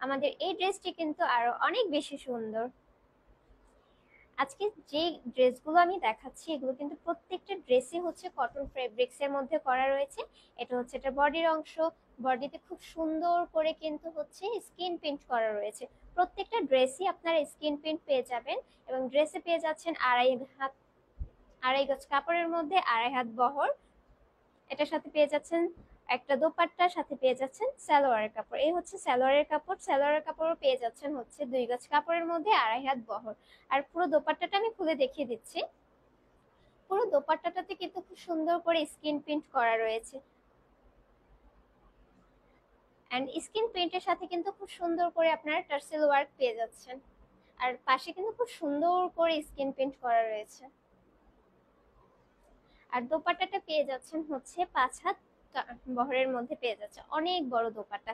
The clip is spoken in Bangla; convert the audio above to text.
আমাদের এই ড্রেসটি কিন্তু আরো অনেক বেশি সুন্দর। আজকে যে ড্রেসগুলো আমি দেখাচ্ছি এগুলো কিন্তু প্রত্যেকটা ড্রেসই হচ্ছে কটন ফেব্রিক্স এর মধ্যে করা রয়েছে। এটা হচ্ছে এটা বডির অংশ। বডিতে খুব সুন্দর করে কিন্তু হচ্ছে স্কিন প্রিন্ট করা রয়েছে। প্রত্যেকটা ড্রেসই আপনারা স্কিন প্রিন্ট পেয়ে যাবেন এবং ড্রেসে পেয়ে যাচ্ছেন আড়াই গজ কাপড়ের মধ্যে 2.5 হাত বহর। এটার সাথে পেয়ে যাচ্ছেন একটা দোপাট্টার সাথে পেয়ে যাচ্ছেন সালোয়ারের কাপড়। এই হচ্ছে সালোয়ারের কাপড়। সালোয়ারের কাপড়ও পেয়ে যাচ্ছেন হচ্ছে 2 গজ কাপড়ের মধ্যে 2.5 হাত বহর। আর পুরো দোপাট্টাটা আমি খুলে দেখিয়ে দিচ্ছি। পুরো দোপাট্টাটাতে কিন্তু খুব সুন্দর করে স্ক্রিন প্রিন্ট করা রয়েছে। এন্ড স্ক্রিন প্রিন্টের সাথে কিন্তু খুব সুন্দর করে আপনারা টার্সেল ওয়ার্ক পেয়ে যাচ্ছেন। আর পাশে কিন্তু খুব সুন্দর করে স্ক্রিন প্রিন্ট করা রয়েছে। আর দোপাট্টাটা পেয়ে যাচ্ছেন হচ্ছে 5 হাত বহরের মধ্যে পেয়ে যাচ্ছে। অনেক বড় দোপাট্টা।